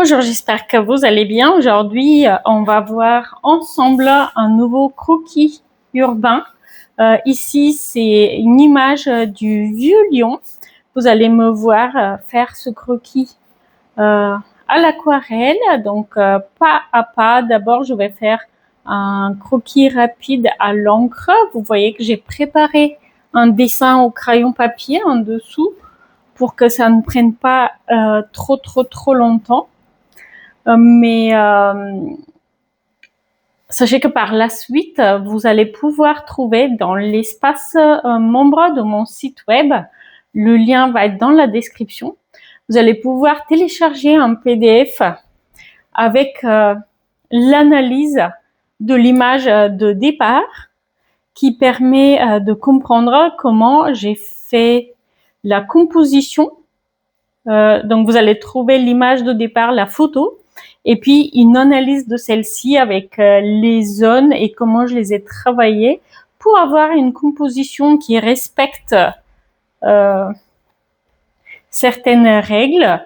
Bonjour, j'espère que vous allez bien. Aujourd'hui, on va voir ensemble un nouveau croquis urbain. Ici, c'est une image du vieux Lyon. Vous allez me voir faire ce croquis à l'aquarelle, donc pas à pas. D'abord, je vais faire un croquis rapide à l'encre. Vous voyez que j'ai préparé un dessin au crayon papier en dessous pour que ça ne prenne pas trop longtemps. Mais sachez que par la suite, vous allez pouvoir trouver dans l'espace membre de mon site web, le lien va être dans la description, vous allez pouvoir télécharger un PDF avec l'analyse de l'image de départ qui permet de comprendre comment j'ai fait la composition. Donc vous allez trouver l'image de départ, la photo, et puis une analyse de celle-ci avec les zones et comment je les ai travaillées pour avoir une composition qui respecte certaines règles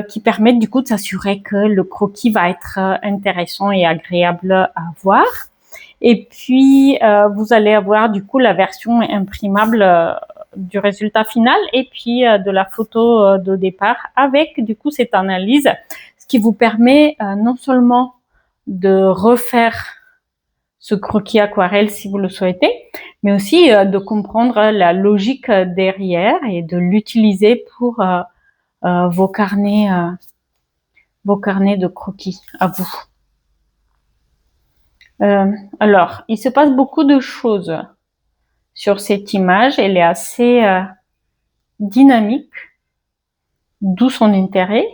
qui permettent du coup de s'assurer que le croquis va être intéressant et agréable à voir. Et puis vous allez avoir du coup la version imprimable du résultat final et puis de la photo de départ avec du coup cette analyse, ce qui vous permet non seulement de refaire ce croquis aquarelle si vous le souhaitez, mais aussi de comprendre la logique derrière et de l'utiliser pour vos carnets de croquis à vous. Alors, il se passe beaucoup de choses sur cette image. Elle est assez dynamique, d'où son intérêt.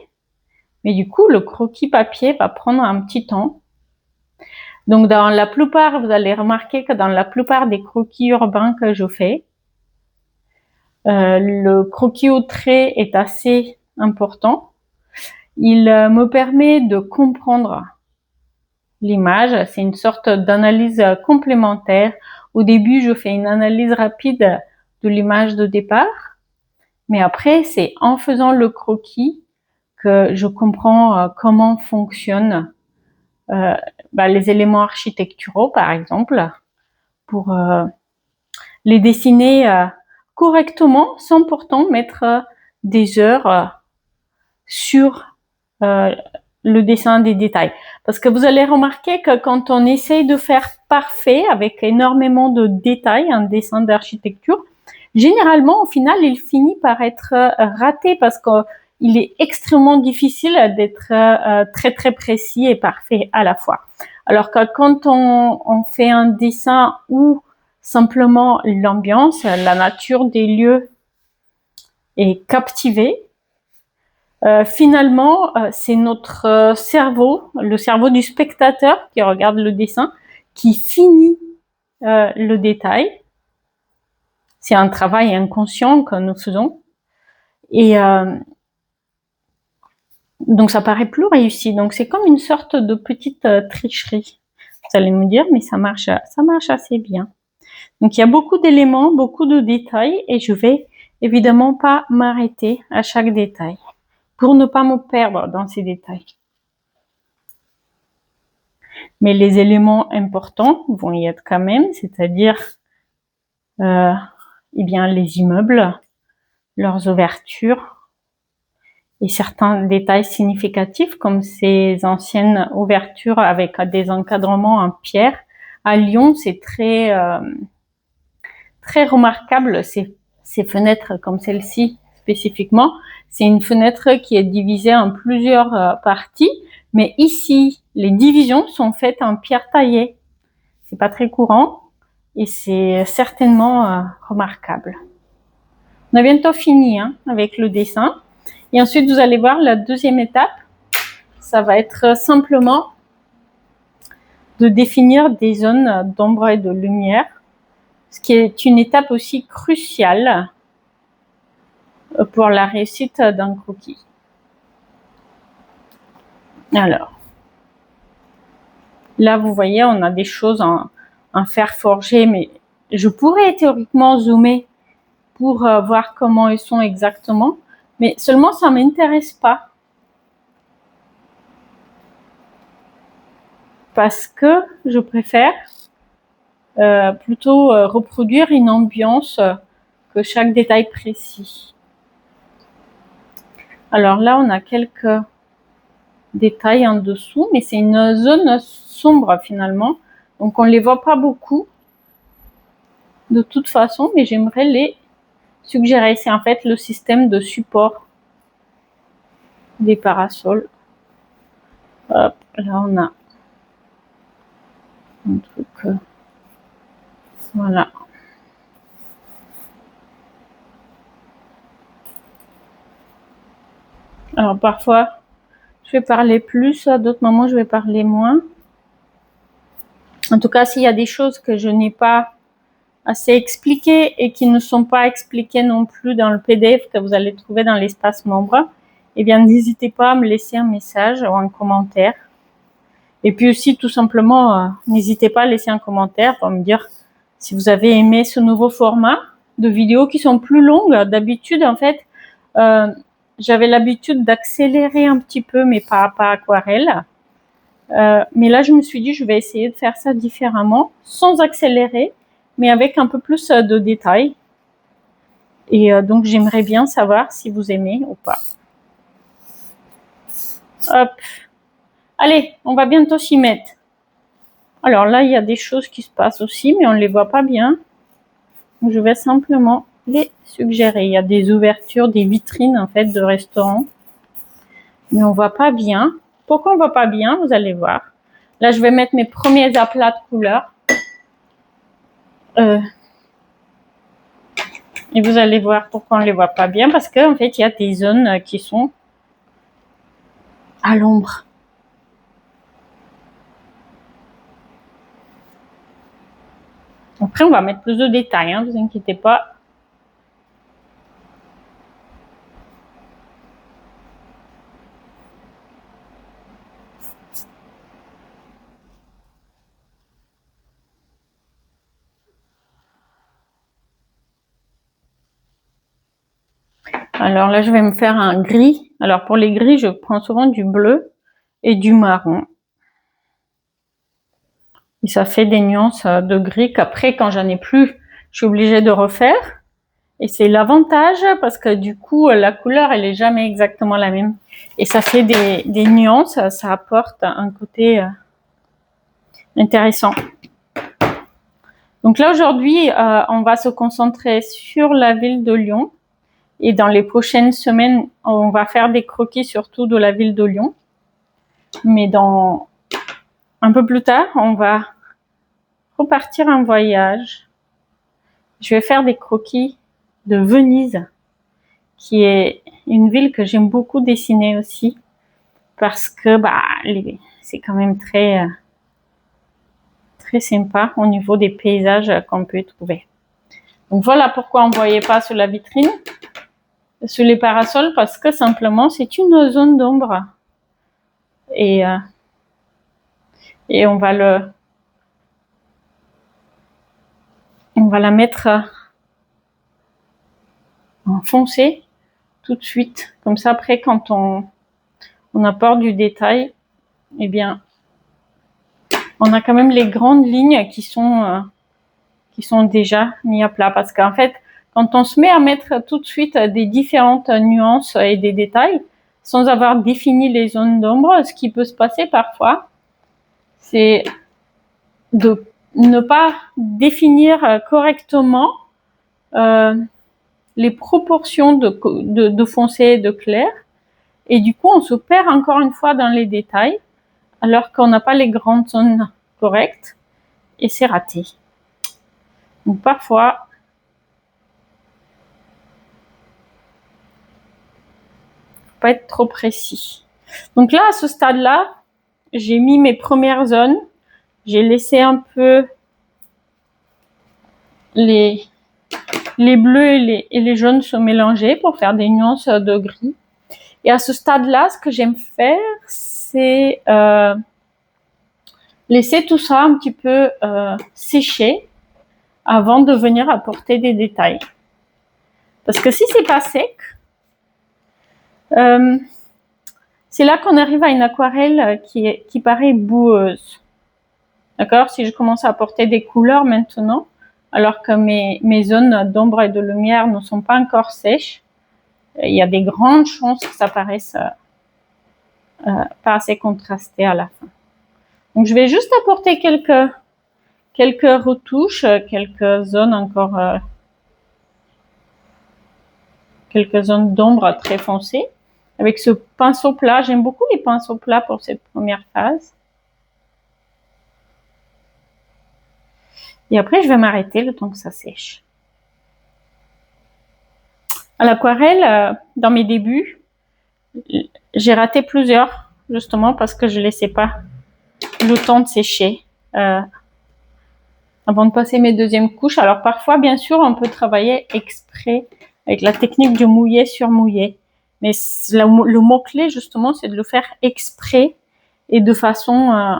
Mais du coup, le croquis papier va prendre un petit temps. Donc, dans la plupart, vous allez remarquer que dans la plupart des croquis urbains que je fais, le croquis au trait est assez important. Il me permet de comprendre l'image. C'est une sorte d'analyse complémentaire. Au début, je fais une analyse rapide de l'image de départ, mais après, c'est en faisant le croquis que je comprends comment fonctionnent les éléments architecturaux, par exemple, pour les dessiner correctement sans pourtant mettre des heures sur le dessin des détails. Parce que vous allez remarquer que quand on essaye de faire parfait avec énormément de détails, un dessin d'architecture, généralement, au final, il finit par être raté parce qu'il est extrêmement difficile d'être très précis et parfait à la fois. Alors que quand on fait un dessin où simplement l'ambiance, la nature des lieux est captivée, finalement, c'est notre cerveau, le cerveau du spectateur qui regarde le dessin, qui finit le détail. C'est un travail inconscient que nous faisons. Et donc, ça paraît plus réussi. Donc, c'est comme une sorte de petite tricherie. Vous allez me dire, mais ça marche assez bien. Donc, il y a beaucoup d'éléments, beaucoup de détails, et je vais évidemment pas m'arrêter à chaque détail pour ne pas me perdre dans ces détails. Mais les éléments importants vont y être quand même, c'est-à-dire les immeubles, leurs ouvertures et certains détails significatifs comme ces anciennes ouvertures avec des encadrements en pierre. À Lyon, c'est très remarquable ces fenêtres comme celle-ci spécifiquement. C'est une fenêtre qui est divisée en plusieurs parties, mais ici, les divisions sont faites en pierre taillée. C'est pas très courant et c'est certainement remarquable. On a bientôt fini avec le dessin. Et ensuite, vous allez voir la deuxième étape. Ça va être simplement de définir des zones d'ombre et de lumière, ce qui est une étape aussi cruciale pour la réussite d'un croquis. Alors, là, vous voyez, on a des choses en fer forgé, mais je pourrais théoriquement zoomer pour voir comment elles sont exactement, mais seulement ça m'intéresse pas. parce que je préfère plutôt reproduire une ambiance que chaque détail précis. Alors là, on a quelques détails en dessous, mais c'est une zone sombre finalement, donc on ne les voit pas beaucoup de toute façon, mais j'aimerais les suggérer. C'est en fait le système de support des parasols. Hop, là on a un truc, voilà. Alors parfois, je vais parler plus, à d'autres moments, je vais parler moins. En tout cas, s'il y a des choses que je n'ai pas assez expliquées et qui ne sont pas expliquées non plus dans le PDF que vous allez trouver dans l'espace membre, eh bien, n'hésitez pas à me laisser un message ou un commentaire. Et puis aussi, tout simplement, n'hésitez pas à laisser un commentaire pour me dire si vous avez aimé ce nouveau format de vidéos qui sont plus longues. D'habitude, en fait, j'avais l'habitude d'accélérer un petit peu mes pas aquarelle. Mais là, je me suis dit, je vais essayer de faire ça différemment, sans accélérer, mais avec un peu plus de détails. Et donc, j'aimerais bien savoir si vous aimez ou pas. Hop. Allez, on va bientôt s'y mettre. Alors là, il y a des choses qui se passent aussi, mais on ne les voit pas bien. Donc, je vais simplement les suggérer. Il y a des ouvertures, des vitrines en fait de restaurants, mais on ne voit pas bien. Pourquoi on ne voit pas bien? Vous allez voir. Là, je vais mettre mes premiers aplats de couleurs. Et vous allez voir pourquoi on ne les voit pas bien, parce qu'en fait, il y a des zones qui sont à l'ombre. Après, on va mettre plus de détails, hein, vous inquiétez pas. Alors là, je vais me faire un gris. Alors pour les gris, je prends souvent du bleu et du marron. Et ça fait des nuances de gris qu'après, quand j'en ai plus, je suis obligée de refaire. Et c'est l'avantage parce que du coup, la couleur, elle est jamais exactement la même. Et ça fait des nuances, ça apporte un côté intéressant. Donc là, aujourd'hui, on va se concentrer sur la ville de Lyon. Et dans les prochaines semaines, on va faire des croquis surtout de la ville de Lyon. Mais un peu plus tard, on va repartir en voyage. Je vais faire des croquis de Venise, qui est une ville que j'aime beaucoup dessiner aussi, parce que c'est quand même très sympa au niveau des paysages qu'on peut trouver. Donc voilà pourquoi on ne voyait pas sur la vitrine, sur les parasols, parce que simplement c'est une zone d'ombre. Et on va la mettre en foncé tout de suite. Comme ça, après, quand on apporte du détail, eh bien, on a quand même les grandes lignes qui sont déjà mis à plat. Parce qu'en fait, quand on se met à mettre tout de suite des différentes nuances et des détails, sans avoir défini les zones d'ombre, ce qui peut se passer parfois, c'est de ne pas définir correctement les proportions de foncé et de clair. Et du coup, on se perd encore une fois dans les détails, alors qu'on n'a pas les grandes zones correctes, et c'est raté. Donc parfois, faut pas être trop précis. Donc là, à ce stade-là, j'ai mis mes premières zones. J'ai laissé un peu les bleus et les jaunes se mélanger pour faire des nuances de gris. Et à ce stade-là, ce que j'aime faire, c'est laisser tout ça un petit peu sécher avant de venir apporter des détails. Parce que si c'est pas sec, c'est là qu'on arrive à une aquarelle qui paraît boueuse. D'accord? Si je commence à apporter des couleurs maintenant, alors que mes zones d'ombre et de lumière ne sont pas encore sèches, il y a des grandes chances que ça paraisse pas assez contrasté à la fin. Donc je vais juste apporter quelques retouches, quelques zones encore, quelques zones d'ombre très foncées. Avec ce pinceau plat, j'aime beaucoup les pinceaux plats pour cette première phase. Et après, je vais m'arrêter le temps que ça sèche. À l'aquarelle, dans mes débuts, j'ai raté plusieurs, justement parce que je laissais pas le temps de sécher avant de passer mes deuxièmes couches. Alors parfois, bien sûr, on peut travailler exprès avec la technique du mouillé sur mouillé. Mais le mot-clé, justement, c'est de le faire exprès et de façon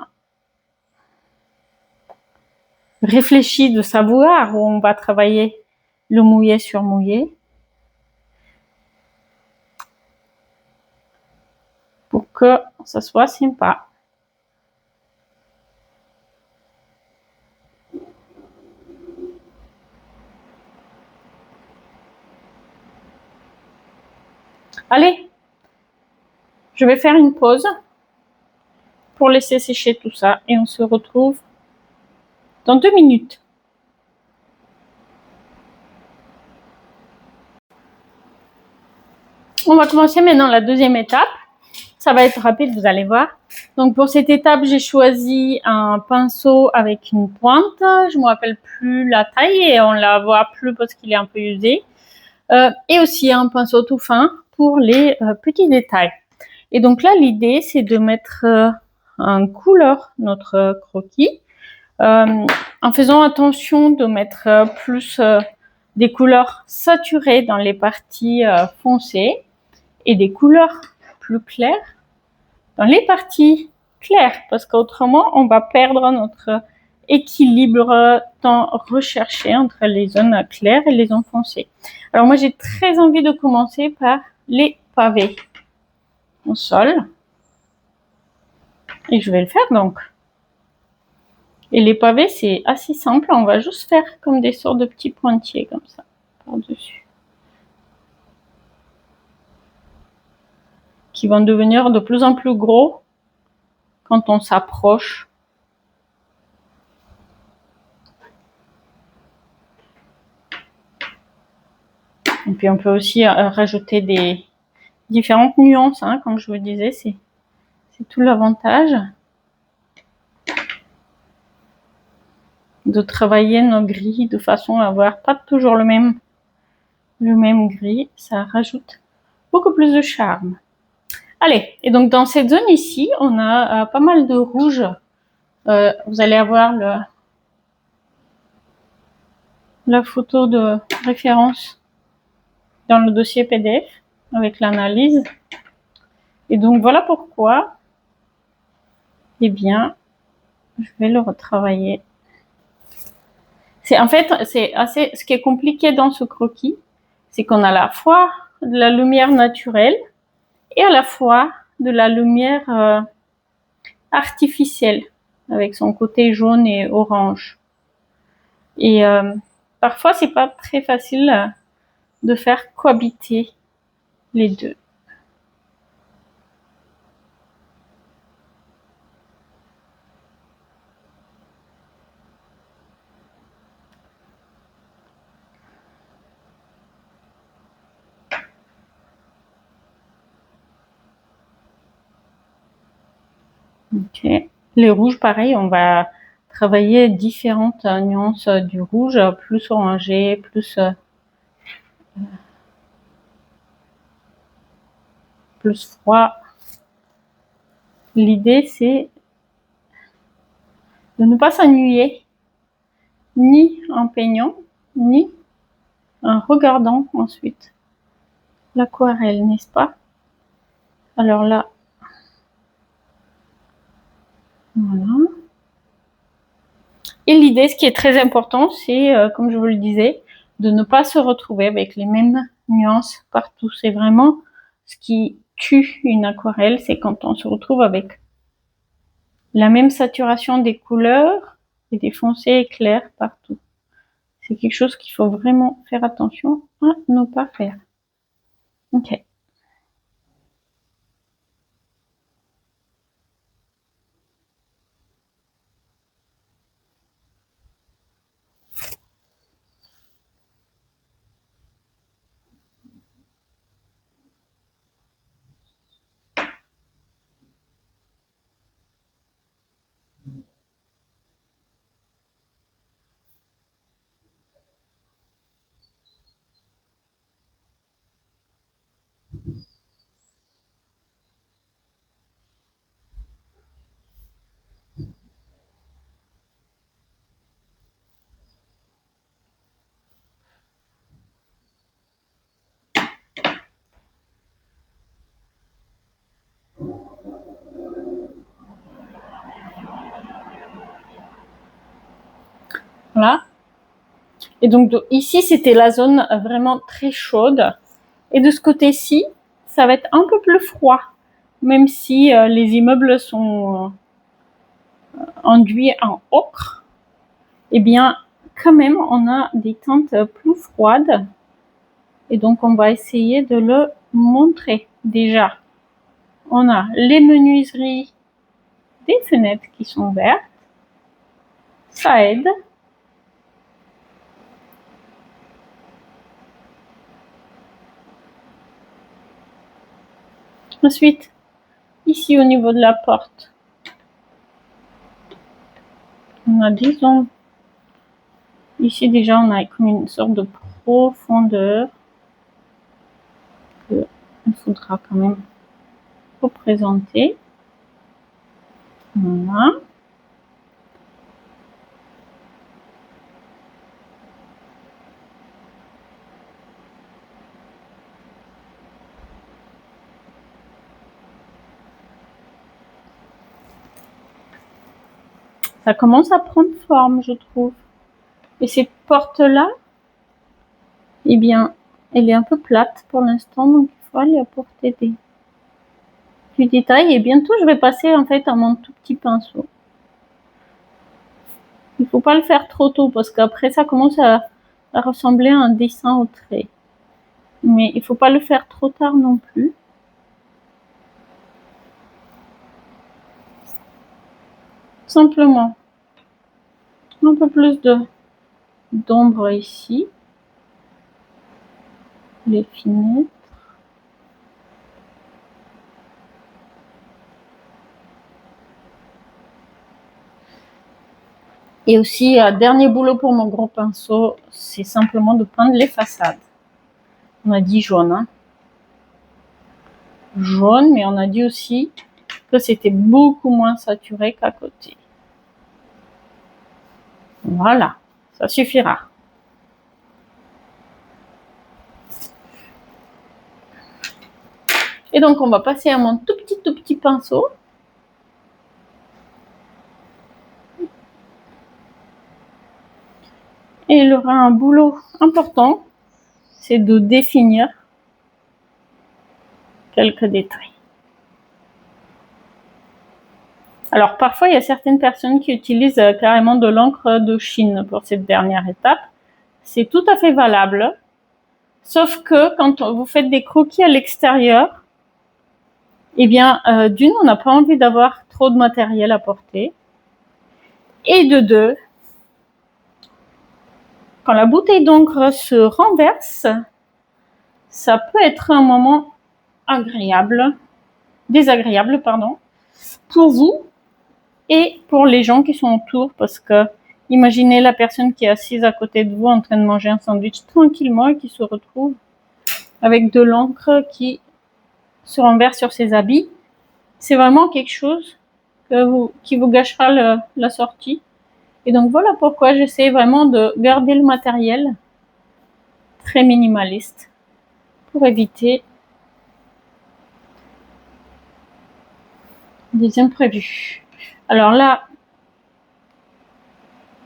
réfléchie, de savoir où on va travailler le mouillé sur mouillé. Pour que ça soit sympa. Allez, je vais faire une pause pour laisser sécher tout ça et on se retrouve dans 2 minutes. On va commencer maintenant la deuxième étape. Ça va être rapide, vous allez voir. Donc pour cette étape, j'ai choisi un pinceau avec une pointe. Je ne me rappelle plus la taille et on la voit plus parce qu'il est un peu usé. Et aussi un pinceau tout fin pour les petits détails. Et donc là, l'idée, c'est de mettre en couleur notre croquis, en faisant attention de mettre plus des couleurs saturées dans les parties foncées et des couleurs plus claires dans les parties claires, parce qu'autrement, on va perdre notre équilibre tant recherché entre les zones claires et les zones foncées. Alors moi, j'ai très envie de commencer par les pavés au sol. Et je vais le faire donc. Et les pavés, c'est assez simple. On va juste faire comme des sortes de petits pointillés comme ça, par-dessus. Qui vont devenir de plus en plus gros quand on s'approche. Et puis on peut aussi rajouter des différentes nuances, hein, comme je vous disais, c'est tout l'avantage de travailler nos gris de façon à avoir pas toujours le même gris. Ça rajoute beaucoup plus de charme. Allez, et donc dans cette zone ici, on a pas mal de rouge. Vous allez avoir la photo de référence dans le dossier PDF avec l'analyse. Et donc voilà pourquoi, eh bien, je vais le retravailler. En fait, ce qui est compliqué dans ce croquis, c'est qu'on a à la fois de la lumière naturelle et à la fois de la lumière artificielle avec son côté jaune et orange. Et parfois, c'est pas très facile de faire cohabiter les deux. Ok. Les rouges, pareil, on va travailler différentes nuances du rouge, plus orangé, plus froid. L'idée, c'est de ne pas s'ennuyer, ni en peignant, ni en regardant ensuite l'aquarelle, n'est-ce pas? Alors là, voilà. Et l'idée, ce qui est très important, c'est, comme je vous le disais, de ne pas se retrouver avec les mêmes nuances partout. C'est vraiment ce qui tue une aquarelle, c'est quand on se retrouve avec la même saturation des couleurs et des foncés et clairs partout. C'est quelque chose qu'il faut vraiment faire attention à ne pas faire. Ok. Voilà. Et donc ici, c'était la zone vraiment très chaude. Et de ce côté-ci, ça va être un peu plus froid, même si les immeubles sont enduits en ocre. Eh bien, quand même, on a des teintes plus froides. Et donc, on va essayer de le montrer. Déjà, on a les menuiseries des fenêtres qui sont vertes. Ça aide. Ensuite, ici au niveau de la porte, on a des ombres. Ici déjà, on a comme une sorte de profondeur qu'il faudra quand même représenter. Voilà. Ça commence à prendre forme, je trouve. Et cette porte-là, eh bien, elle est un peu plate pour l'instant, donc il faut aller apporter du détail. Et bientôt, je vais passer en fait à mon tout petit pinceau. Il ne faut pas le faire trop tôt parce qu'après, ça commence à ressembler à un dessin au trait. Mais il ne faut pas le faire trop tard non plus. Simplement, un peu plus d'ombre ici. Les fenêtres. Et aussi, dernier boulot pour mon gros pinceau, c'est simplement de peindre les façades. On a dit jaune, hein. Jaune, mais on a dit aussi que c'était beaucoup moins saturé qu'à côté. Voilà, ça suffira. Et donc, on va passer à mon tout petit pinceau. Et il aura un boulot important, c'est de définir quelques détails. Alors, parfois, il y a certaines personnes qui utilisent carrément de l'encre de Chine pour cette dernière étape. C'est tout à fait valable. Sauf que quand vous faites des croquis à l'extérieur, eh bien, d'une, on n'a pas envie d'avoir trop de matériel à porter. Et de deux, quand la bouteille d'encre se renverse, ça peut être un moment désagréable, pour vous et pour les gens qui sont autour, parce que imaginez la personne qui est assise à côté de vous en train de manger un sandwich tranquillement et qui se retrouve avec de l'encre qui se renverse sur ses habits. C'est vraiment quelque chose qui vous gâchera la sortie. Et donc voilà pourquoi j'essaie vraiment de garder le matériel très minimaliste pour éviter des imprévus. Alors là,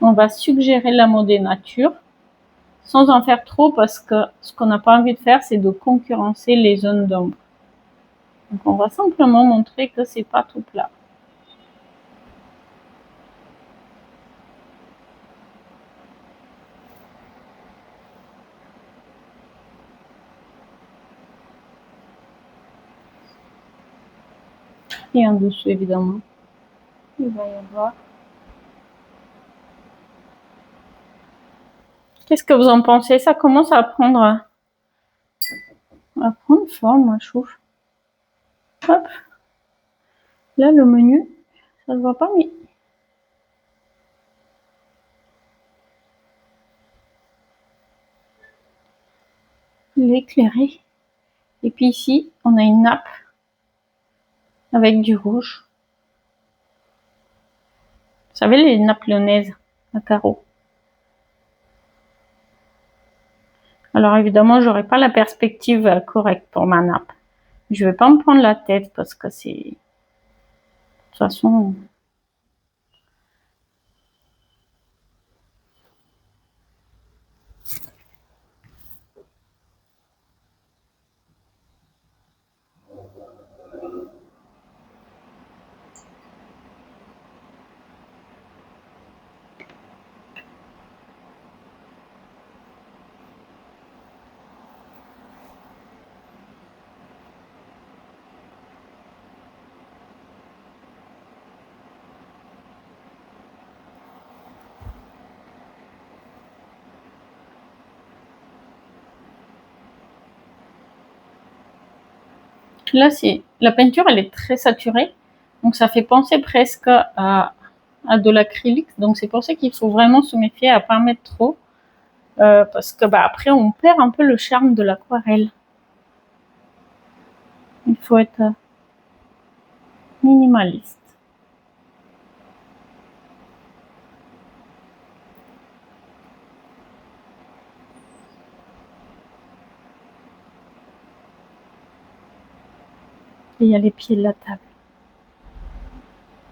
on va suggérer la mode nature sans en faire trop parce que ce qu'on n'a pas envie de faire, c'est de concurrencer les zones d'ombre. Donc on va simplement montrer que c'est pas tout plat. écrit en dessous, évidemment. Il va y avoir. Qu'est-ce que vous en pensez? Ça commence à prendre forme, je trouve. Hop. Là, le menu, ça se voit pas, mais il est éclairé. Et puis ici, on a une nappe avec du rouge. Vous savez, les nappes lyonnaises à carreaux. Alors évidemment, j'aurai pas la perspective correcte pour ma nappe. Je vais pas me prendre la tête parce que c'est... De toute façon... Là, la peinture, elle est très saturée. Donc, ça fait penser presque à de l'acrylique. Donc, c'est pour ça qu'il faut vraiment se méfier à pas mettre trop. Parce que après, on perd un peu le charme de l'aquarelle. Il faut être minimaliste. Et il y a les pieds de la table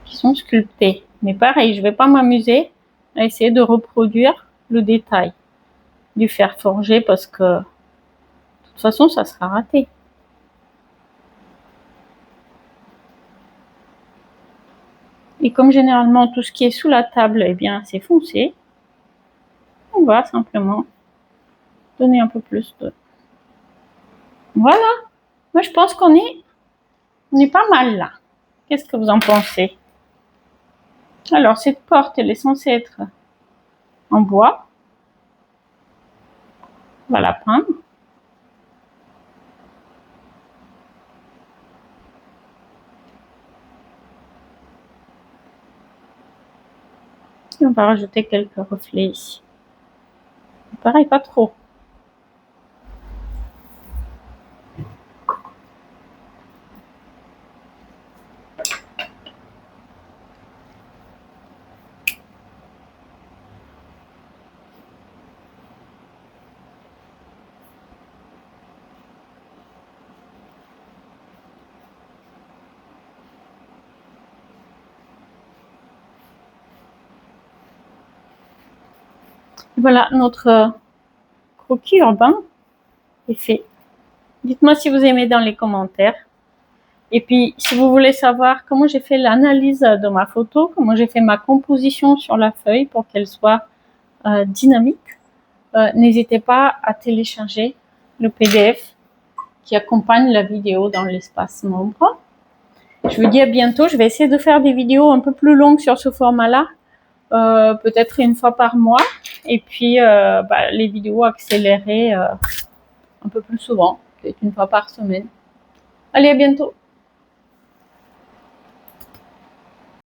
qui sont sculptés. Mais pareil, je vais pas m'amuser à essayer de reproduire le détail du fer forgé parce que de toute façon, ça sera raté. Et comme généralement tout ce qui est sous la table, eh bien, c'est foncé, on va simplement donner un peu plus de... Voilà. Moi, je pense qu'on est pas mal là. Qu'est-ce que vous en pensez? Alors, cette porte, elle est censée être en bois. On va la prendre. Et on va rajouter quelques reflets ici. Pareil, pas trop. Voilà, notre croquis urbain est fait. Dites-moi si vous aimez dans les commentaires. Et puis, si vous voulez savoir comment j'ai fait l'analyse de ma photo, comment j'ai fait ma composition sur la feuille pour qu'elle soit dynamique, n'hésitez pas à télécharger le PDF qui accompagne la vidéo dans l'espace membre. Je vous dis à bientôt. Je vais essayer de faire des vidéos un peu plus longues sur ce format-là, peut-être une fois par mois. Et puis, les vidéos accélérées un peu plus souvent, peut-être une fois par semaine. Allez, à bientôt.